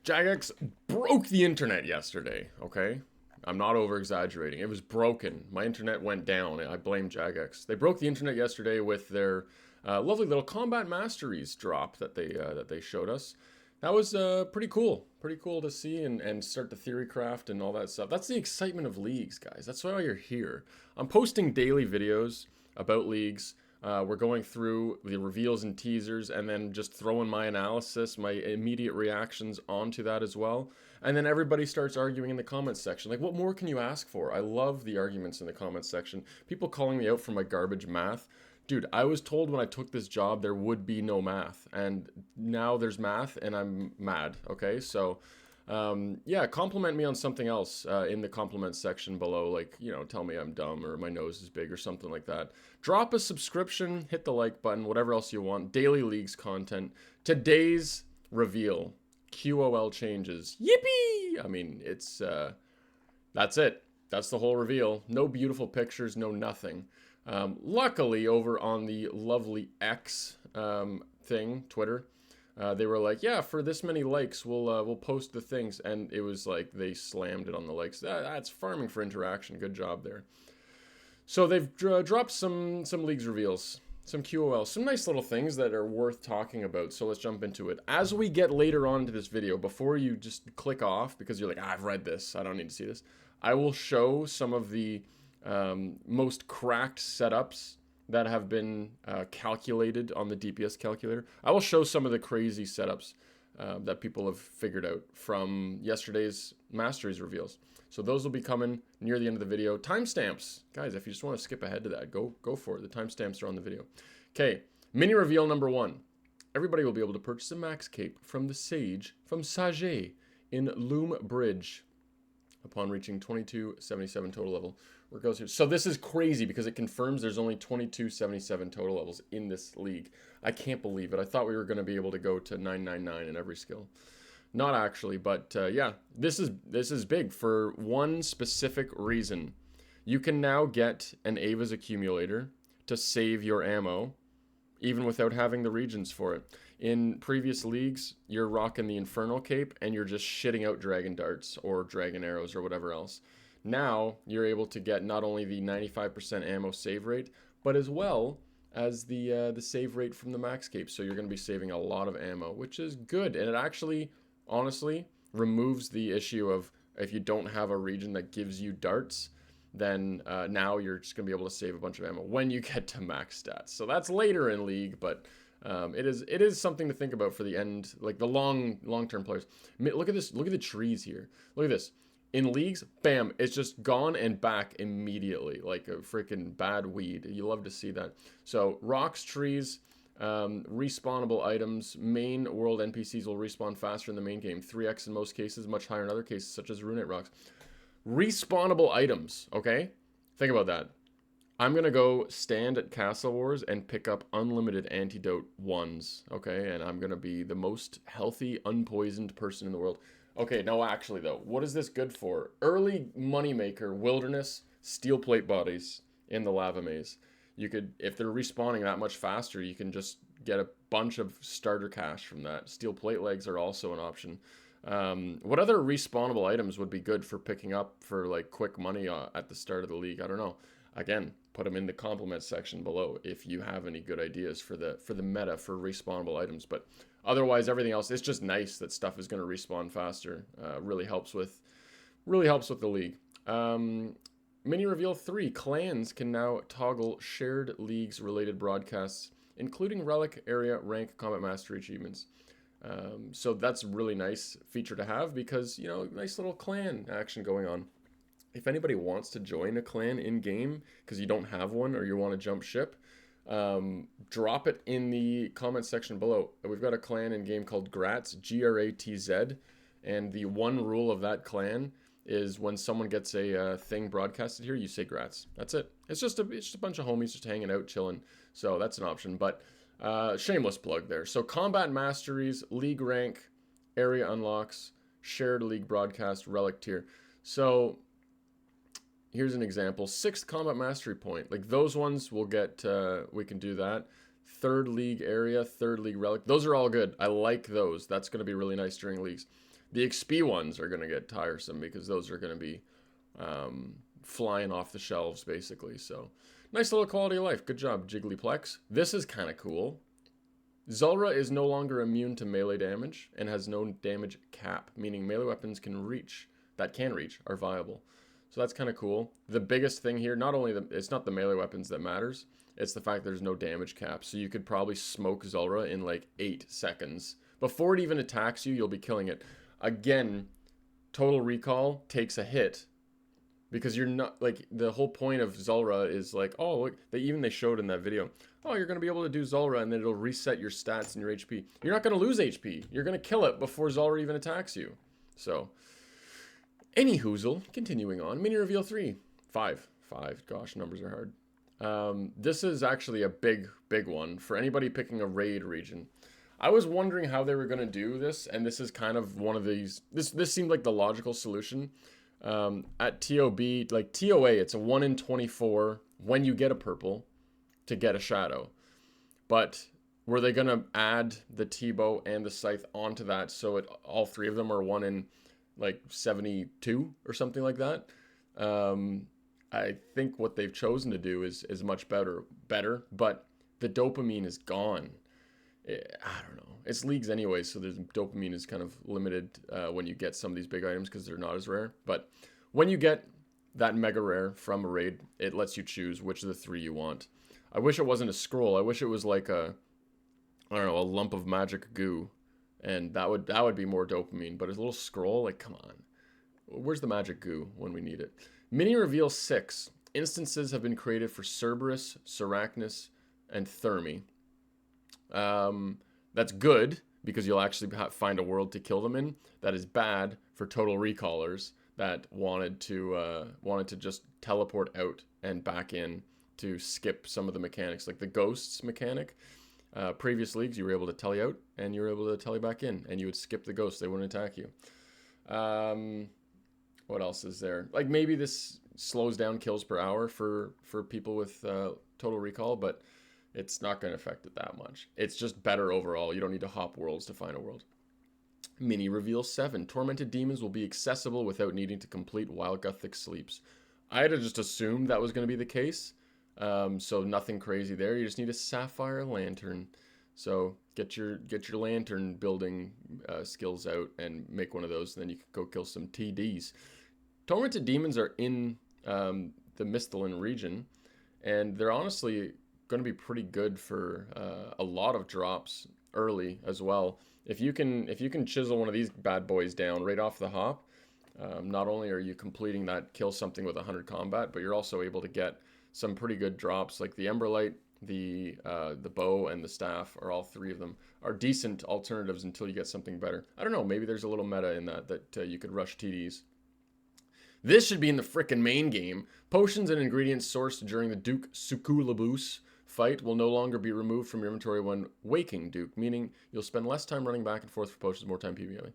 Jagex broke the internet yesterday, okay? I'm not over-exaggerating. It was broken. My internet went down. I blame Jagex. They broke the internet yesterday with their lovely little Combat Masteries drop that they showed us. That was pretty cool. Pretty cool to see and start the theory craft and all that stuff. That's the excitement of leagues, guys. That's why you're here. I'm posting daily videos about leagues. We're going through the reveals and teasers and then just throwing my analysis, my immediate reactions onto that as well. And then everybody starts arguing in the comments section. Like, what more can you ask for? I love the arguments in the comments section. People calling me out for my garbage math. Dude, I was told when I took this job there would be no math. And now there's math and I'm mad, okay? So... yeah, compliment me on something else in the comments section below. Like, you know, tell me I'm dumb or my nose is big or something like that. Drop a subscription, hit the like button, whatever else you want. Daily Leagues content. Today's reveal. QOL changes. Yippee! I mean, it's, that's it. That's the whole reveal. No beautiful pictures, no nothing. Luckily, over on the lovely X thing, Twitter, they were like, yeah, for this many likes, we'll post the things. And it was like, they slammed it on the likes. That's farming for interaction. Good job there. So they've dropped some leagues reveals, some QOL, some nice little things that are worth talking about. So let's jump into it. As we get later on into this video, before you just click off, because you're like, I've read this, I don't need to see this. I will show some of the most cracked setups that have been calculated on the DPS calculator. I will show some of the crazy setups that people have figured out from yesterday's Masteries reveals. So those will be coming near the end of the video. Timestamps. Guys, if you just want to skip ahead to that, go for it. The timestamps are on the video. Okay, mini reveal number 1. Everybody will be able to purchase a max cape from the Sage, from Sage, in Loom Bridge upon reaching 2277 total level. Where it goes here. So this is crazy because it confirms there's only 2277 total levels in this league. I can't believe it. I thought we were going to be able to go to 999 in every skill. Not actually, but yeah, this is big for one specific reason. You can now get an Ava's accumulator to save your ammo, even without having the regions for it. In previous leagues, you're rocking the Infernal Cape and you're just shitting out Dragon Darts or Dragon Arrows or whatever else. Now, you're able to get not only the 95% ammo save rate, but as well as the save rate from the max cape. So you're going to be saving a lot of ammo, which is good. And it actually, honestly, removes the issue of if you don't have a region that gives you darts, then now you're just going to be able to save a bunch of ammo when you get to max stats. So that's later in League, but it is something to think about for the end, like the long-term players. Look at this. Look at the trees here. Look at this. In leagues, bam, it's just gone and back immediately, like a freaking bad weed. You love to see that. So rocks, trees, respawnable items, main world NPCs will respawn faster in the main game. 3x in most cases, much higher in other cases, such as runate rocks. Respawnable items, okay? Think about that. I'm going to go stand at Castle Wars and pick up unlimited antidote 1s, okay? And I'm going to be the most healthy, unpoisoned person in the world. Okay, no, actually, though, what is this good for? Early moneymaker, wilderness, steel plate bodies in the lava maze. You could, if they're respawning that much faster, you can just get a bunch of starter cash from that. Steel plate legs are also an option. What other respawnable items would be good for picking up for, like, quick money at the start of the league? I don't know. Again, put them in the comments section below if you have any good ideas for the meta for respawnable items. But otherwise, everything else, it's just nice that stuff is going to respawn faster. Really helps with the league. Mini reveal 3: clans can now toggle shared leagues related broadcasts, including relic, area, rank, combat mastery achievements. So that's a really nice feature to have because, you know, nice little clan action going on. If anybody wants to join a clan in game because you don't have one or you want to jump ship, drop it in the comment section below. We've got a clan in game called Gratz, Gratz, and the one rule of that clan is when someone gets a thing broadcasted here, you say Gratz. That's it. It's just a bunch of homies just hanging out, chilling. So that's an option, but shameless plug there. So combat masteries, league rank, area unlocks, shared league broadcast, relic tier. So here's an example. 6th combat mastery point. Like those ones we'll get, we can do that. 3rd league area, 3rd league relic. Those are all good. I like those. That's going to be really nice during leagues. The XP ones are going to get tiresome because those are going to be flying off the shelves, basically. So, nice little quality of life. Good job, Jigglyplex. This is kind of cool. Zulrah is no longer immune to melee damage and has no damage cap, meaning melee weapons that can reach are viable. So that's kind of cool. The biggest thing here, it's not the melee weapons that matters, it's the fact there's no damage cap. So you could probably smoke Zulrah in like 8 seconds. Before it even attacks you, you'll be killing it. Again, Total Recall takes a hit because you're not, like, the whole point of Zulrah is like, oh, look, they showed in that video, oh, you're going to be able to do Zulrah and then it'll reset your stats and your HP. You're not going to lose HP. You're going to kill it before Zulrah even attacks you. So, any hoozle, continuing on. Mini reveal 3. 5. Gosh, numbers are hard. This is actually a big one for anybody picking a raid region. I was wondering how they were going to do this, and this is kind of one of these. This seemed like the logical solution. At TOB, like TOA, it's a 1 in 24 when you get a purple to get a shadow. But were they going to add the T-bow and the scythe onto that so all 3 of them are 1 in like 72 or something like that? I think what they've chosen to do is much better, but the dopamine is gone. I don't know. It's leagues anyway, so the dopamine is kind of limited when you get some of these big items because they're not as rare. But when you get that mega rare from a raid, it lets you choose which of the 3 you want. I wish it wasn't a scroll. I wish it was like a lump of magic goo, and that would be more dopamine. But a little scroll, like, come on. Where's the magic goo when we need it? Mini reveal 6. Instances have been created for Cerberus, Sarachnis, and Thermi. That's good because you'll actually find a world to kill them in. That is bad for Total Recallers that wanted to just teleport out and back in to skip some of the mechanics, like the ghosts mechanic. Previous leagues, you were able to tele out and you were able to tele back in, and you would skip the ghosts. They wouldn't attack you. What else is there? Like, maybe this slows down kills per hour for people with Total Recall, but it's not going to affect it that much. It's just better overall. You don't need to hop worlds to find a world. Mini reveal 7. Tormented Demons will be accessible without needing to complete Wild Gothic sleeps. I had to just assume that was going to be the case. So nothing crazy there. You just need a Sapphire Lantern. So get your lantern building skills out and make one of those, and then you can go kill some TDs. Tormented Demons are in the Misthalin region, and they're honestly going to be pretty good for a lot of drops early as well. If you can chisel one of these bad boys down right off the hop, not only are you completing that kill something with 100 combat, but you're also able to get some pretty good drops, like the Emberlight, the bow, and the staff. All 3 of them are decent alternatives until you get something better. I don't know, maybe there's a little meta in that you could rush TDs. This should be in the frickin' main game. Potions and ingredients sourced during the Duke Sukulabus fight will no longer be removed from your inventory when waking Duke, meaning you'll spend less time running back and forth for potions, more time PvPing.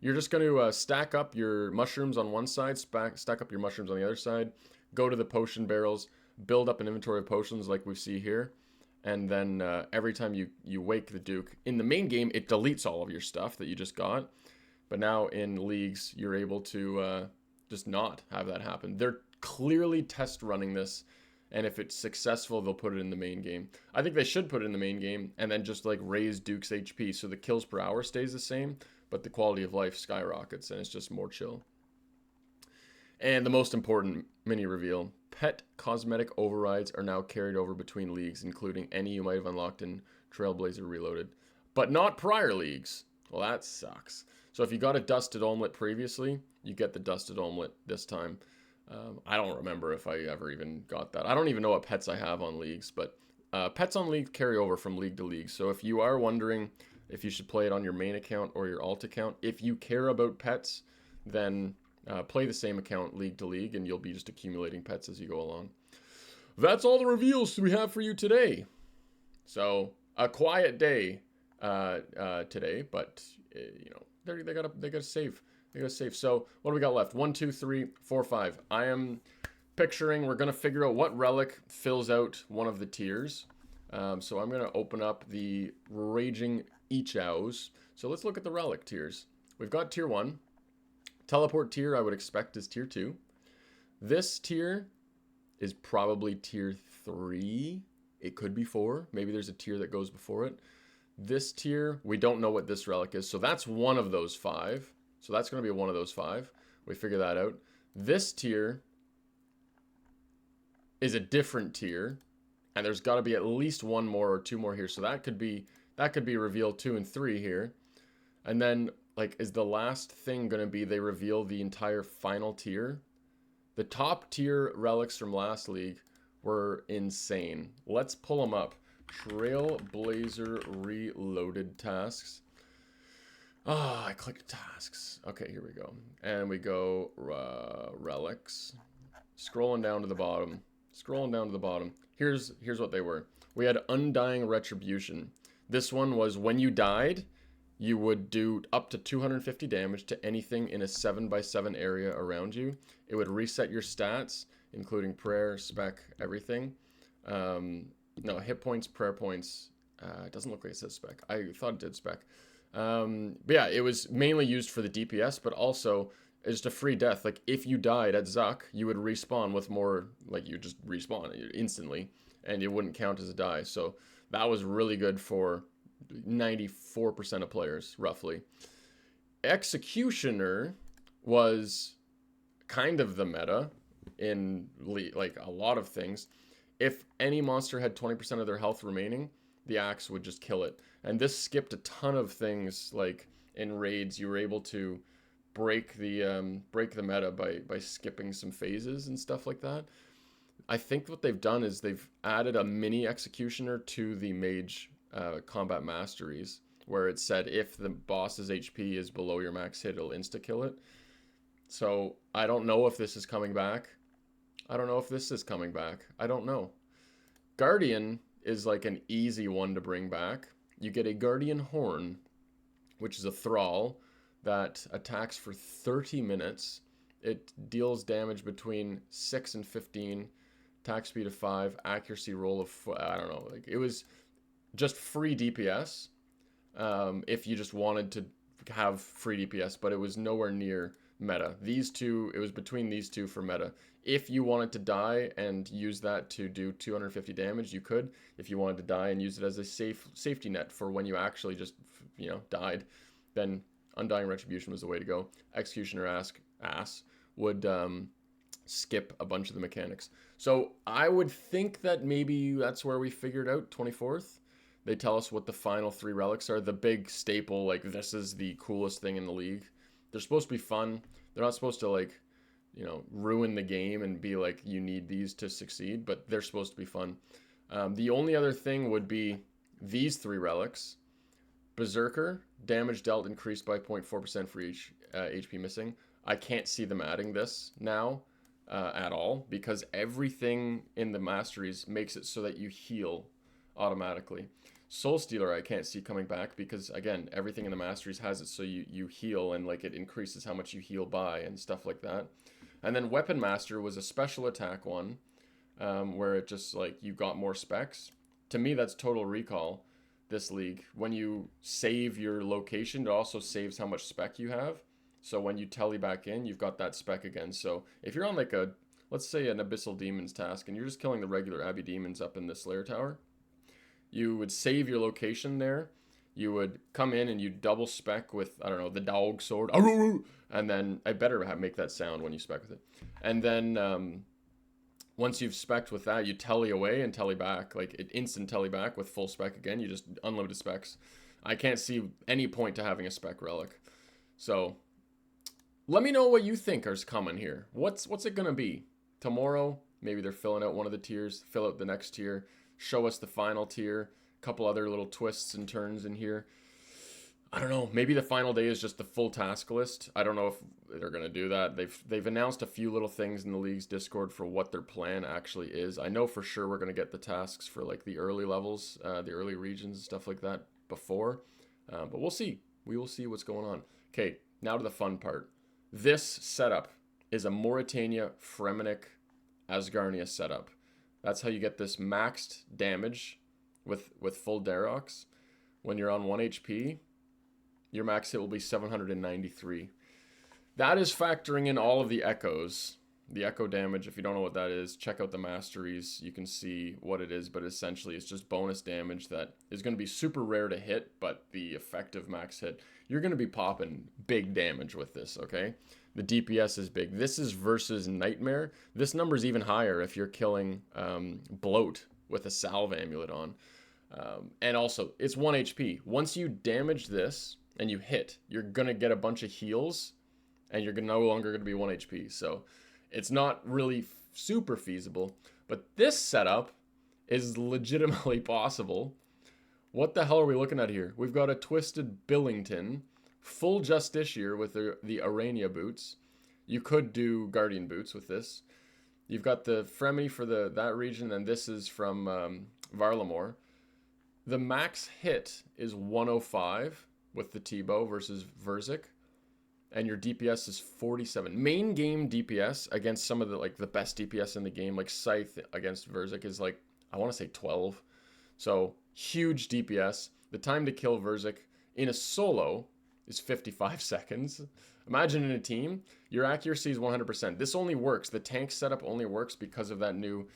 You're just going to stack up your mushrooms on one side, stack up your mushrooms on the other side, go to the potion barrels, build up an inventory of potions like we see here, and then every time you wake the Duke, in the main game, it deletes all of your stuff that you just got, but now in leagues, you're able to just not have that happen. They're clearly test running this, and if it's successful, they'll put it in the main game. I think they should put it in the main game and then just like raise Duke's HP so the kills per hour stays the same, but the quality of life skyrockets and it's just more chill. And the most important mini reveal, pet cosmetic overrides are now carried over between leagues, including any you might have unlocked in Trailblazer Reloaded, but not prior leagues. Well, that sucks. So if you got a Dusted Omelet previously, you get the Dusted Omelet this time. I don't remember if I ever even got that. I don't even know what pets I have on leagues, but pets on league carry over from league to league. So if you are wondering if you should play it on your main account or your alt account, if you care about pets, then play the same account league to league, and you'll be just accumulating pets as you go along. That's all the reveals we have for you today. So a quiet day today, but you know, they gotta save. They gotta save. So what do we got left? 1, 2, 3, 4, 5. I am picturing we're gonna figure out what relic fills out one of the tiers. So I'm gonna open up the Raging Echows. So let's look at the relic tiers. we've got tier 1. Teleport tier I would expect is tier 2. This tier is probably tier 3. It could be 4. Maybe there's a tier that goes before it. This tier, we don't know what this relic is. So that's one of those 5. So that's going to be one of those 5. We figure that out. This tier is a different tier. And there's got to be at least one more or 2 more here. So that could be revealed 2 and 3 here. And then, like, is the last thing going to be they reveal the entire final tier? The top tier relics from last league were insane. Let's pull them up. Trailblazer Reloaded tasks. Ah, I clicked tasks. Okay, here we go. And we go relics. Scrolling down to the bottom. Here's what they were. We had Undying Retribution. This one was when you died, you would do up to 250 damage to anything in a 7x7 area around you. It would reset your stats, including prayer, spec, everything. No, hit points, prayer points. It doesn't look like it says spec. I thought it did spec. But yeah, it was mainly used for the DPS, but also it's just a free death. Like, if you died at Zuck, you would respawn with more, like, you just respawn instantly, and it wouldn't count as a die. So that was really good for 94% of players, roughly. Executioner was kind of the meta in, like, a lot of things. If any monster had 20% of their health remaining, the axe would just kill it. And this skipped a ton of things. Like, in raids, you were able to break the meta by skipping some phases and stuff like that. I think what they've done is they've added a mini executioner to the mage combat masteries, where it said if the boss's HP is below your max hit, it'll insta kill it. So I don't know if this is coming back. I don't know. Guardian is like an easy one to bring back. You get a Guardian Horn, which is a thrall that attacks for 30 minutes. It deals damage between 6 and 15, attack speed of 5, accuracy roll of, I don't know, like, it was just free DPS if you just wanted to have free DPS, but it was nowhere near meta. These two, it was between these two for meta. If you wanted to die and use that to do 250 damage, you could. If you wanted to die and use it as a safety net for when you actually just, died, then Undying Retribution was the way to go. Executioner ass would skip a bunch of the mechanics. So I would think that maybe that's where we figured out 24th. They tell us what the final 3 relics are. The big staple, like, this is the coolest thing in the league. They're supposed to be fun. They're not supposed to, like, ruin the game and be like, you need these to succeed, but they're supposed to be fun. The only other thing would be these 3 relics. Berserker, damage dealt increased by 0.4% for each HP missing. I can't see them adding this now at all, because everything in the masteries makes it so that you heal automatically. Soul Stealer I can't see coming back, because again, everything in the masteries has it so you heal, and like it increases how much you heal by and stuff like that. And then Weapon Master was a special attack one, where it just, like, you got more specs. To me, that's Total Recall this league. When you save your location, it also saves how much spec you have. So when you tele back in, you've got that spec again. So if you're on, like, let's say an Abyssal Demons task, and you're just killing the regular Abbey Demons up in the Slayer Tower, you would save your location there. You would come in and you double spec with, I don't know, the dog sword. And then I better make that sound when you spec with it. And then once you've spec'd with that, you tele away and tele back. Like, it instant tele back with full spec again. You just unlimited specs. I can't see any point to having a spec relic. So let me know what you think is coming here. What's it going to be? Tomorrow, maybe they're filling out one of the tiers, fill out the next tier, show us the final tier, a couple other little twists and turns in here. I don't know. Maybe the final day is just the full task list. I don't know if they're going to do that. They've announced a few little things in the league's Discord for what their plan actually is. I know for sure we're going to get the tasks for, like, the early levels, the early regions and stuff like that before. But we'll see. We will see what's going on. Okay, now to the fun part. This setup is a Mauritania Fremennik Asgarnia setup. That's how you get this maxed damage with full Darox when you're on 1 HP. your max hit will be 793. That is factoring in all of the echoes. The echo damage, if you don't know what that is, check out the masteries. You can see what it is, but essentially it's just bonus damage that is going to be super rare to hit, but the effective max hit, you're going to be popping big damage with this, okay? The DPS is big. This is versus Nightmare. This number is even higher if you're killing Bloat with a Salve Amulet on. And also, it's 1 HP. Once you damage this and you hit, you're going to get a bunch of heals, and you're no longer going to be 1 HP. So it's not really super feasible. But this setup is legitimately possible. What the hell are we looking at here? We've got a Twisted Billington, full Justiciar with the Arania boots. You could do Guardian boots with this. You've got the Fremi for that region, and this is from Varlamore. The max hit is 105 with the T-Bow versus Verzik. And your DPS is 47. Main game DPS against some of the best DPS in the game, like Scythe against Verzik is like, I want to say 12. So huge DPS. The time to kill Verzik in a solo is 55 seconds. Imagine in a team, your accuracy is 100%. This only works. The tank setup only works because of that new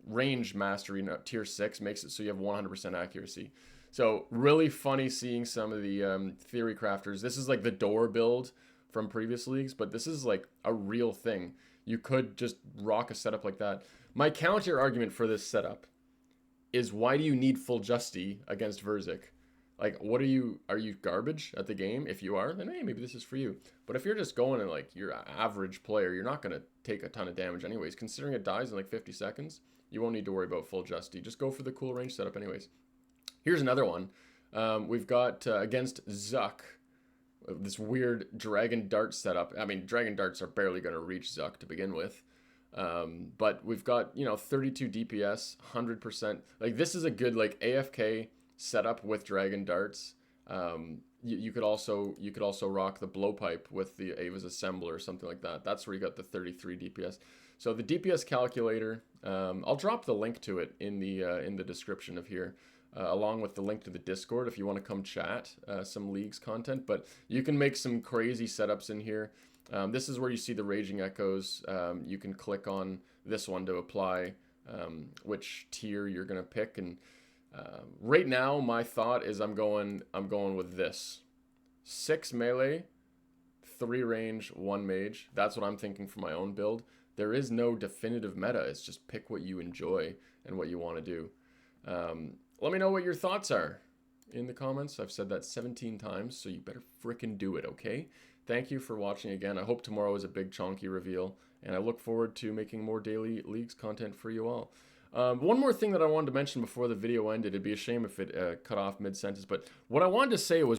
range mastery. Tier 6 makes it so you have 100% accuracy. So really funny seeing some of the theory crafters. This is like the door build from previous leagues, but this is like a real thing. You could just rock a setup like that. My counter argument for this setup is, why do you need full Justy against Verzik? Like, what are you garbage at the game? If you are, then hey, maybe this is for you. But if you're just going and like you're an average player, you're not going to take a ton of damage anyways. Considering it dies in like 50 seconds, you won't need to worry about full Justy. Just go for the cool range setup anyways. Here's another one. We've got against Zuck, this weird Dragon Dart setup. I mean, Dragon Darts are barely going to reach Zuck to begin with. But we've got, 32 DPS, 100%. Like, this is a good, like, AFK setup with Dragon Darts. You could also rock the Blowpipe with the Ava's Assembler or something like that. That's where you got the 33 DPS. So the DPS calculator, I'll drop the link to it in the description of here. Along with the link to the Discord if you want to come chat some Leagues content. But you can make some crazy setups in here. This is where you see the Raging Echoes. You can click on this one to apply which tier you're going to pick. And right now, my thought is I'm going with this. 6 melee, 3 range, 1 mage. That's what I'm thinking for my own build. There is no definitive meta. It's just pick what you enjoy and what you want to do. Let me know what your thoughts are in the comments. I've said that 17 times, so you better frickin' do it, okay? Thank you for watching again. I hope tomorrow is a big chonky reveal, and I look forward to making more daily Leagues content for you all. One more thing that I wanted to mention before the video ended. It'd be a shame if it cut off mid-sentence, but what I wanted to say was